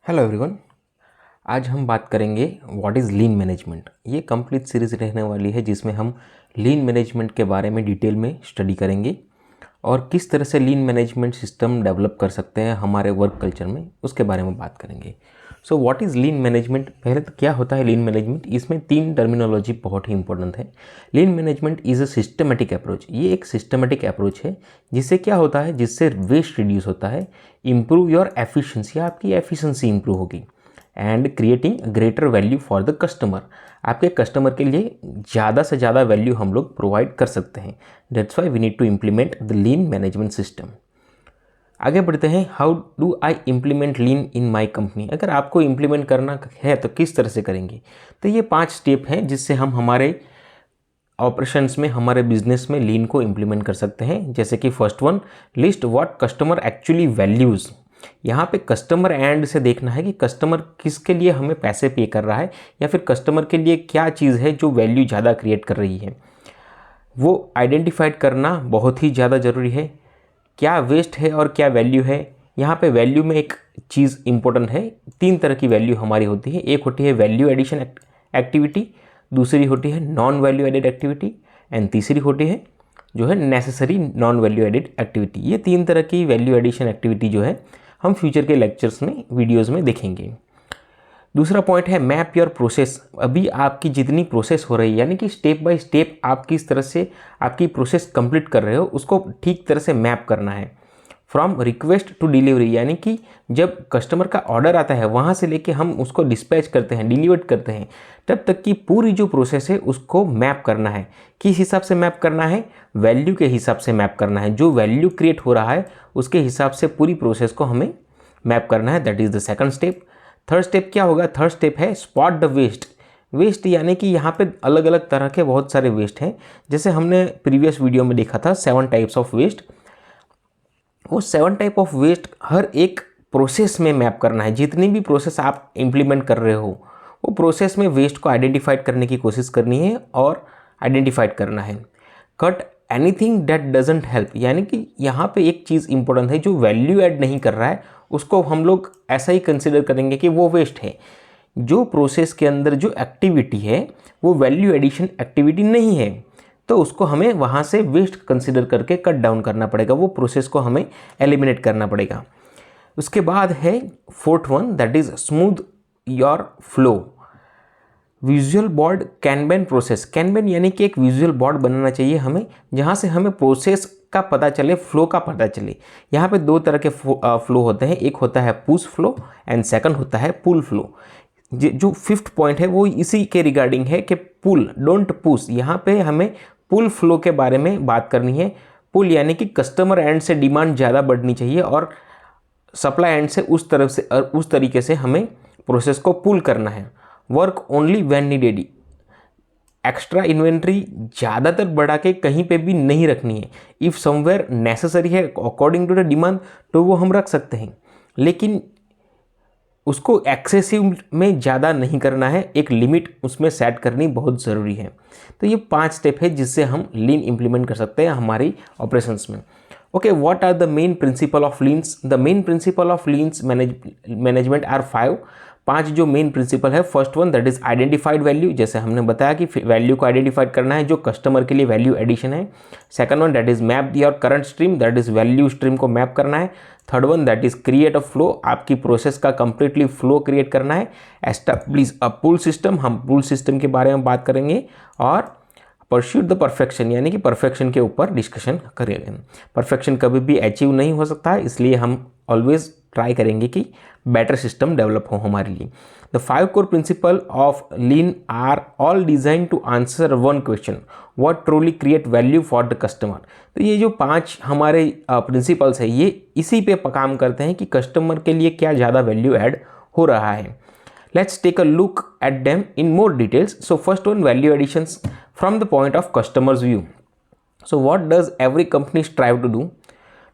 Hello everyone. आज हम बात करेंगे व्हाट इज़ लीन मैनेजमेंट। ये कंप्लीट सीरीज़ रहने वाली है जिसमें हम लीन मैनेजमेंट के बारे में डिटेल में स्टडी करेंगे और किस तरह से लीन मैनेजमेंट सिस्टम डेवलप कर सकते हैं हमारे वर्क कल्चर में, उसके बारे में बात करेंगे। So what is lean management. पहले तो क्या होता है लीन मैनेजमेंट, इसमें 3 टर्मिनोलॉजी बहुत ही इंपॉर्टेंट है। लीन management is a systematic approach. ये एक सिस्टमेटिक अप्रोच है जिससे क्या होता है, जिससे वेस्ट रिड्यूस होता है, इम्प्रूव योर एफिशिएंसी, आपकी एफिशिएंसी इंप्रूव होगी, and creating greater value for the customer. आपके कस्टमर के लिए ज़्यादा से ज़्यादा वैल्यू हम लोग प्रोवाइड कर सकते हैं। That's why we need to implement the lean management system. आगे बढ़ते हैं। How do I implement lean in my company. अगर आपको इम्प्लीमेंट करना है तो किस तरह से करेंगे, तो ये 5 स्टेप हैं जिससे हम हमारे ऑपरेशंस में, हमारे बिजनेस में लीन को इम्प्लीमेंट कर सकते हैं। जैसे कि first one, list what customer actually values. यहाँ पे कस्टमर एंड से देखना है कि कस्टमर किसके लिए हमें पैसे पे कर रहा है, या फिर कस्टमर के लिए क्या चीज़ है जो वैल्यू ज़्यादा क्रिएट कर रही है, वो आइडेंटिफाइड करना बहुत ही ज़्यादा ज़रूरी है। क्या वेस्ट है और क्या वैल्यू है। यहाँ पे वैल्यू में एक चीज़ इंपॉर्टेंट है। 3 तरह की वैल्यू हमारी होती है। एक होती है वैल्यू एडिशन एक्टिविटी, दूसरी होती है non value added activity, and तीसरी होती है जो है necessary non value added activity. ये 3 तरह की वैल्यू एडिशन एक्टिविटी जो है हम फ्यूचर के लेक्चर्स में, वीडियोज़ में देखेंगे। दूसरा पॉइंट है मैप योर प्रोसेस। अभी आपकी जितनी प्रोसेस हो रही है, यानी कि स्टेप बाय स्टेप आप किस तरह से आपकी प्रोसेस कंप्लीट कर रहे हो, उसको ठीक तरह से मैप करना है। फ्रॉम रिक्वेस्ट टू डिलीवरी, यानी कि जब कस्टमर का ऑर्डर आता है वहाँ से लेके हम उसको डिस्पैच करते हैं, डिलीवर करते हैं, तब तक की पूरी जो प्रोसेस है उसको मैप करना है। किस हिसाब से मैप करना है, वैल्यू के हिसाब से मैप करना है। जो वैल्यू क्रिएट हो रहा है उसके हिसाब से पूरी प्रोसेस को हमें मैप करना है। That is the second step. Third step क्या होगा, थर्ड स्टेप है स्पॉट द वेस्ट। वेस्ट यानी कि यहाँ पे अलग अलग तरह के बहुत सारे वेस्ट हैं। जैसे हमने प्रीवियस वीडियो में देखा था 7 टाइप्स ऑफ वेस्ट। वो 7 टाइप ऑफ वेस्ट हर एक प्रोसेस में मैप करना है। जितनी भी प्रोसेस आप इम्प्लीमेंट कर रहे हो वो प्रोसेस में वेस्ट को आइडेंटिफाइड करने की कोशिश करनी है और आइडेंटिफाइड करना है। Cut anything that doesn't help, यानी कि यहाँ पे एक चीज़ इंपॉर्टेंट है, जो वैल्यू ऐड नहीं कर रहा है उसको हम लोग ऐसा ही कंसिडर करेंगे कि वो वेस्ट है। जो प्रोसेस के अंदर जो एक्टिविटी है वो वैल्यू एडिशन एक्टिविटी नहीं है, तो उसको हमें वहाँ से वेस्ट कंसिडर करके कट डाउन करना पड़ेगा, वो प्रोसेस को हमें एलिमिनेट करना पड़ेगा। उसके बाद है fourth one, that is smooth your flow. Visual board kanban process. Kanban यानी कि एक विजुअल बोर्ड बनाना चाहिए हमें, जहाँ से हमें प्रोसेस का पता चले, फ्लो का पता चले। यहाँ पे 2 तरह के फ्लो होते हैं। एक होता है पुश फ्लो एंड सेकंड होता है पुल फ्लो। जो 5th पॉइंट है वो इसी के रिगार्डिंग है कि पुल, डोंट पुश। यहाँ पे हमें पुल फ्लो के बारे में बात करनी है। पुल यानी कि कस्टमर एंड से डिमांड ज़्यादा बढ़नी चाहिए और सप्लाई एंड से उस तरफ से उस तरीके से हमें प्रोसेस को पुल करना है। Work only when needed. Extra inventory ज़्यादातर बढ़ा के कहीं पे भी नहीं रखनी है। इफ़ समवेयर नेसेसरी है अकॉर्डिंग टू द डिमांड तो वो हम रख सकते हैं, लेकिन उसको एक्सेसिव में ज़्यादा नहीं करना है। एक लिमिट उसमें सेट करनी बहुत ज़रूरी है। तो ये 5 स्टेप है जिससे हम लीन इम्प्लीमेंट कर सकते हैं हमारी ऑपरेशंस में। Okay, what are the main principle of leans. The main principle of leans management are 5 जो मेन प्रिंसिपल है। First one, that is identified value. जैसे हमने बताया कि वैल्यू को आइडेंटिफाइड करना है जो कस्टमर के लिए वैल्यू एडिशन है। Second one, that is map your current stream, that is value stream को मैप करना है। Third one, that is create a flow, आपकी प्रोसेस का कंप्लीटली फ्लो क्रिएट करना है। एस्टैब्लिश अ पुल सिस्टम, हम पुल सिस्टम के बारे में बात करेंगे। और परस्यूट द परफेक्शन, यानी कि परफेक्शन के ऊपर डिस्कशन करेंगे। परफेक्शन कभी भी अचीव नहीं हो सकता है, इसलिए हम ऑलवेज ट्राई करेंगे कि बेटर सिस्टम डेवलप हो हमारे लिए। The 5 core principle of lean are all design to answer one question, what truly create value for the customer. तो ये जो 5 हमारे प्रिंसिपल्स है ये इसी पे काम करते हैं कि कस्टमर के लिए क्या ज़्यादा वैल्यू ऐड हो रहा है। Let's take a look at them in more details. So first one, value additions from the point of customer's view. So what does every company strive to do?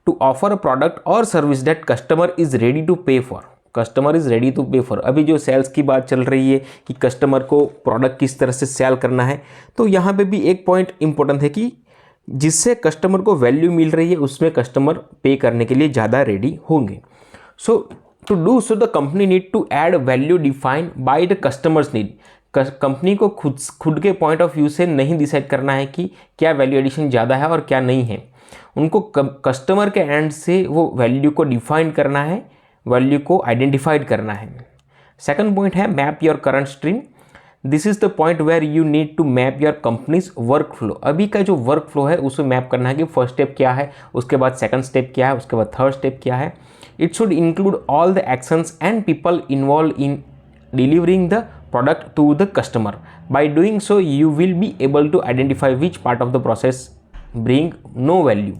To offer a product or service that customer is ready to pay for. Customer is ready to pay for. अभी जो sales की बात चल रही है कि customer को product किस तरह से सेल करना है, तो यहाँ पे भी एक पॉइंट इंपॉर्टेंट है कि जिससे कस्टमर को वैल्यू मिल रही है उसमें कस्टमर पे करने के लिए ज़्यादा रेडी होंगे। So to do so the company need to add value defined by the customers need. Company को खुद के पॉइंट ऑफ व्यू से नहीं डिसाइड करना है कि क्या वैल्यू एडिशन ज़्यादा है और क्या नहीं है, उनको कस्टमर के एंड से वो वैल्यू को डिफाइन करना है, वैल्यू को आइडेंटिफाइड करना है। सेकंड पॉइंट है map your current stream. This is the point where you need to map your company's work flow. अभी का जो वर्क फ्लो है उसे मैप करना है कि फर्स्ट स्टेप क्या है, उसके बाद सेकंड स्टेप क्या है, उसके बाद थर्ड स्टेप क्या है। It should include all the actions and people involve in delivering the product to the customer. By doing so you will be able to identify which part of the process bring no value।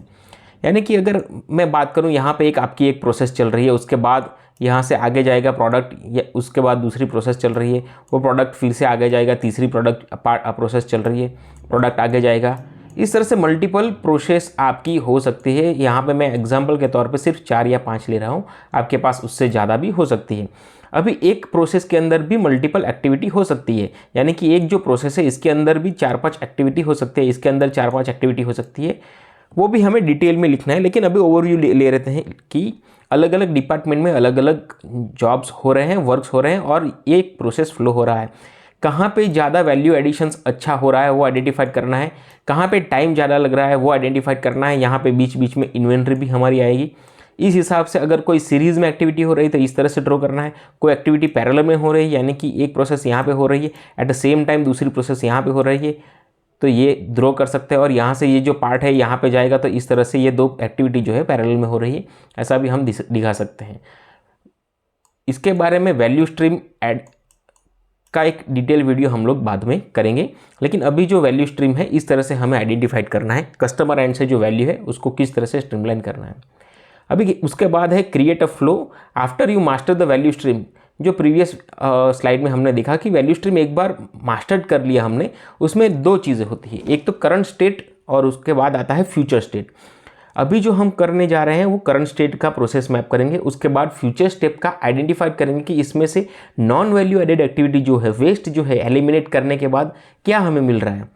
यानी कि अगर मैं बात करूं यहाँ पे आपकी एक प्रोसेस चल रही है, उसके बाद यहाँ से आगे जाएगा प्रोडक्ट, या उसके बाद दूसरी प्रोसेस चल रही है, वो प्रोडक्ट फिर से आगे जाएगा, तीसरी प्रोसेस चल रही है, प्रोडक्ट आगे जाएगा। इस तरह से मल्टीपल प्रोसेस आपकी हो सकती है। यहाँ पे मैं एग्जांपल के तौर पे सिर्फ 4 या 5 ले रहा हूँ, आपके पास उससे ज़्यादा भी हो सकती है। अभी एक प्रोसेस के अंदर भी मल्टीपल एक्टिविटी हो सकती है, यानी कि एक जो प्रोसेस है इसके अंदर भी 4-5 एक्टिविटी हो सकती है, इसके अंदर 4-5 एक्टिविटी हो सकती है, वो भी हमें डिटेल में लिखना है। लेकिन अभी ओवरव्यू ले रहते हैं कि अलग अलग डिपार्टमेंट में अलग अलग जॉब्स हो रहे हैं, वर्क्स हो रहे हैं और एक प्रोसेस फ्लो हो रहा है। कहाँ पे ज़्यादा वैल्यू एडिशंस अच्छा हो रहा है वो आइडेंटिफाइड करना है, कहाँ पे टाइम ज़्यादा लग रहा है वो आइडेंटिफाइड करना है। यहाँ पे बीच बीच में इन्वेंट्री भी हमारी आएगी। इस हिसाब से अगर कोई सीरीज़ में एक्टिविटी हो रही है तो इस तरह से ड्रॉ करना है। कोई एक्टिविटी पैरेलल में हो रही है, यानी कि एक प्रोसेस यहाँ पे हो रही है, एट द सेम टाइम दूसरी प्रोसेस यहाँ पे हो रही है, तो ये ड्रॉ कर सकते हैं। और यहाँ से ये जो पार्ट है यहाँ पे जाएगा, तो इस तरह से ये 2 एक्टिविटी जो है पैरेलल में हो रही है, ऐसा भी हम दिखा सकते हैं। इसके बारे में वैल्यू स्ट्रीम ऐड का एक डिटेल वीडियो हम लोग बाद में करेंगे, लेकिन अभी जो वैल्यू स्ट्रीम है इस तरह से हमें आइडेंटिफाइड करना है, कस्टमर एंड से जो वैल्यू है उसको किस तरह से स्ट्रीमलाइन करना है। अभी उसके बाद है create a flow after you master the value stream. जो प्रीवियस स्लाइड में हमने देखा कि वैल्यू स्ट्रीम एक बार मास्टर्ड कर लिया हमने, उसमें 2 चीज़ें होती है, एक तो करंट स्टेट और उसके बाद आता है फ्यूचर स्टेट। अभी जो हम करने जा रहे हैं वो करंट स्टेट का प्रोसेस मैप करेंगे, उसके बाद फ्यूचर स्टेप का आइडेंटिफाई करेंगे कि इसमें से नॉन वैल्यू एडेड एक्टिविटी जो है, वेस्ट जो है, एलिमिनेट करने के बाद क्या हमें मिल रहा है,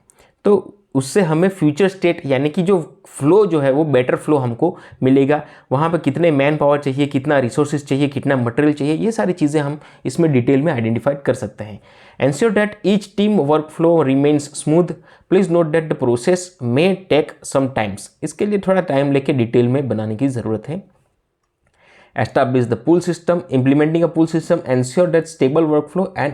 तो उससे हमें फ्यूचर स्टेट यानी कि जो फ्लो जो है वो बेटर फ्लो हमको मिलेगा। वहाँ पे कितने मैन पावर चाहिए, कितना रिसोर्सेज चाहिए, कितना मटेरियल चाहिए, ये सारी चीज़ें हम इसमें डिटेल में आइडेंटिफाइड कर सकते हैं। Ensure that each team work flow remains smooth. Please note that the process may take some times. इसके लिए थोड़ा टाइम लेके डिटेल में बनाने की ज़रूरत है। Establish the pull system. Implementing a pull system ensure that stable work flow and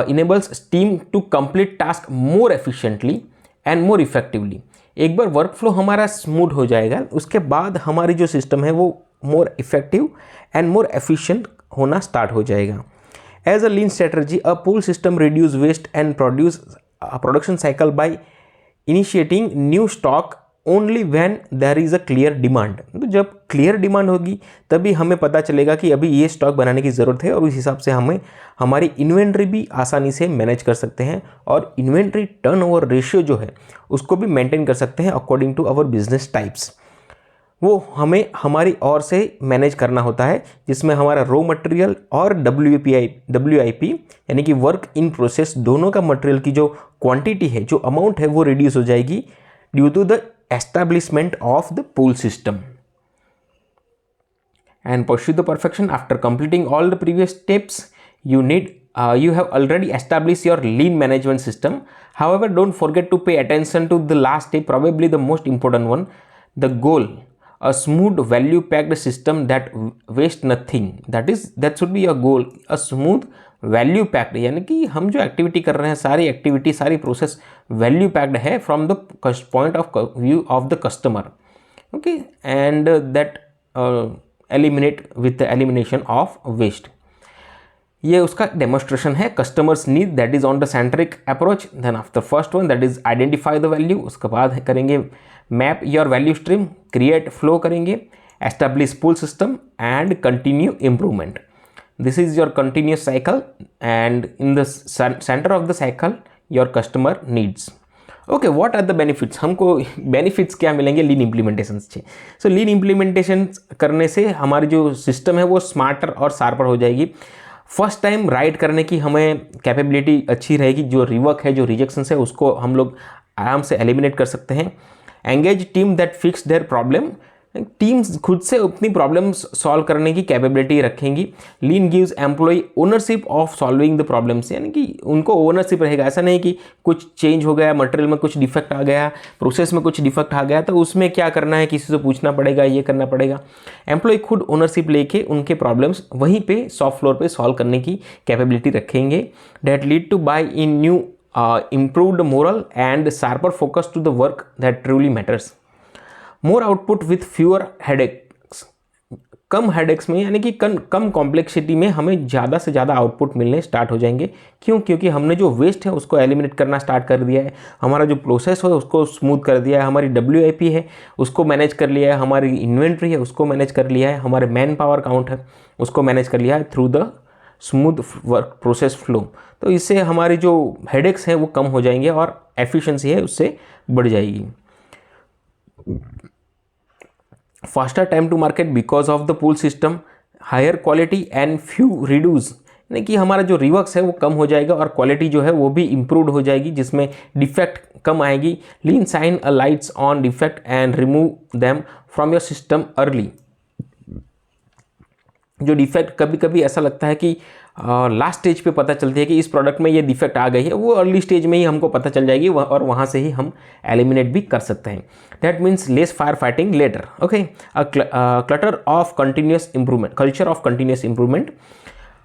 enables team to complete task more efficiently and more effectively. एक बार वर्क फ्लो हमारा स्मूथ हो जाएगा, उसके बाद हमारी जो सिस्टम है वो more effective and more efficient होना स्टार्ट हो जाएगा। As a lean strategy a pull system reduce waste and production cycle by initiating new stock only when there is a clear demand. तो जब क्लियर डिमांड होगी तभी हमें पता चलेगा कि अभी ये स्टॉक बनाने की ज़रूरत है, और उस हिसाब से हमें हमारी इन्वेंट्री भी आसानी से मैनेज कर सकते हैं, और इन्वेंट्री टर्नओवर रेशियो जो है उसको भी मेंटेन कर सकते हैं according to our business types. वो हमें हमारी ओर से मैनेज करना होता है, जिसमें हमारा रॉ मटेरियल और WIP यानी कि वर्क इन प्रोसेस दोनों का मटेरियल की जो क्वांटिटी है, जो अमाउंट है, वो रिड्यूस हो जाएगी due to the establishment of the pool system। And pursue the perfection after completing all the previous steps. You have already established your lean management system. However, don't forget to pay attention to the last step, probably the most important one, the goal. A smooth value packed system that waste nothing, that should be your goal। A smooth value packed, यानी कि हम जो activity कर रहे हैं, सारी activity, सारी process value packed है from the point of view of the customer, okay, and that eliminate with the elimination of waste. ये उसका डेमोस्ट्रेशन है। Customers need, that is on the centric approach. Then after first one that is identify the value, उसके बाद करेंगे map your value stream, create flow करेंगे, establish pull system and continue improvement. This is your continuous cycle, and in the center of the cycle your customer needs। Okay, what are the benefits? हमको benefits क्या मिलेंगे लीन implementation से? सो लीन implementation करने से हमारी जो system है वो स्मार्टर और शार्पर हो जाएगी। फर्स्ट टाइम राइट करने की हमें कैपेबिलिटी अच्छी रहेगी, जो रिवर्क है, जो रिजेक्शंस है, उसको हम लोग आराम से एलिमिनेट कर सकते हैं। Engage team that fix their problem, teams खुद से अपनी प्रॉब्लम्स सॉल्व करने की कैपेबिलिटी रखेंगी। Lean gives employ ownership of solving the problems, यानी कि उनको ओनरशिप रहेगा। ऐसा नहीं कि कुछ चेंज हो गया, मटेरियल में कुछ डिफेक्ट आ गया, प्रोसेस में कुछ डिफेक्ट आ गया तो उसमें क्या करना है, किसी से पूछना पड़ेगा, ये करना पड़ेगा। एम्प्लॉय खुद ओनरशिप लेके उनके प्रॉब्लम्स वहीं पे सॉफ्ट फ्लोर पे सॉल्व करने की कैपेबिलिटी रखेंगे। That lead to buy in new improved moral and sharper focus to the work that truly matters. More output with fewer headaches. Come headaches में, यानी कि कम कॉम्प्लेक्सिटी में हमें ज़्यादा से ज़्यादा आउटपुट मिलने स्टार्ट हो जाएंगे। क्यों? क्योंकि हमने जो वेस्ट है उसको एलिमिनेट करना स्टार्ट कर दिया है, हमारा जो प्रोसेस है उसको स्मूथ कर दिया है, हमारी WIP है उसको मैनेज कर लिया है, हमारी इन्वेंट्री है उसको मैनेज कर लिया है, हमारे मैन पावर काउंट है उसको मैनेज कर लिया है through the smooth work process flow. तो इससे हमारे जो हेडेक्स हैं वो कम हो जाएंगे और एफिशिएंसी है उससे बढ़ जाएगी। Faster time to market because of the pull system, higher quality and few reduce, यानी कि हमारा जो रिवर्क्स है वो कम हो जाएगा और क्वालिटी जो है वो भी इम्प्रूव हो जाएगी, जिसमें डिफेक्ट कम आएगी। Lean shine a lights on defect and remove them from your system early. जो डिफेक्ट कभी कभी ऐसा लगता है कि लास्ट स्टेज पे पता चलती है कि इस प्रोडक्ट में ये डिफेक्ट आ गई है, वो अर्ली स्टेज में ही हमको पता चल जाएगी और वहाँ से ही हम एलिमिनेट भी कर सकते हैं। That means less fire fighting later. Okay, clutter of continuous improvement, culture of continuous improvement.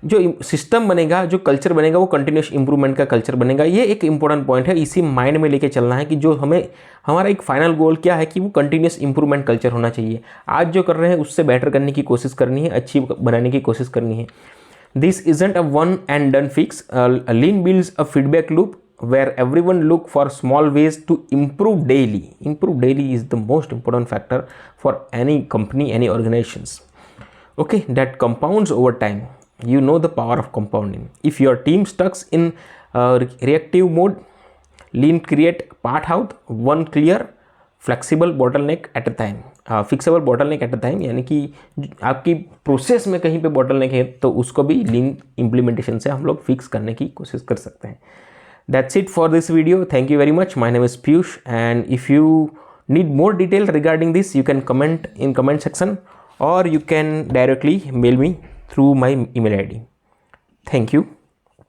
जो सिस्टम बनेगा, जो कल्चर बनेगा वो कंटिन्यूस इंप्रूवमेंट का कल्चर बनेगा। ये एक इंपॉर्टेंट पॉइंट है, इसी माइंड में लेके चलना है कि जो हमें हमारा एक फाइनल गोल क्या है कि वो कंटिन्यूस इंप्रूवमेंट कल्चर होना चाहिए। आज जो कर रहे हैं उससे बेटर करने की कोशिश करनी है, अच्छी बनाने की कोशिश करनी है। This isn't a one and done fix. Lean builds a feedback loop where everyone look for small ways to improve daily. Improve daily is the most important factor for any company, any organizations. Okay, that compounds over time. You know the power of compounding. If your team stuck in reactive mode, lean create part out one clear flexible bottleneck at a time. Fixable bottleneck at a time, यानी कि आपकी process में कहीं पे bottleneck है तो उसको भी लीन इम्प्लीमेंटेशन से हम लोग फिक्स करने की कोशिश कर सकते हैं। That's it for this video. Thank you very much. My name is Piyush, and if you need more detail regarding this, you can comment in comment section or you can directly mail me through my email ID. Thank you.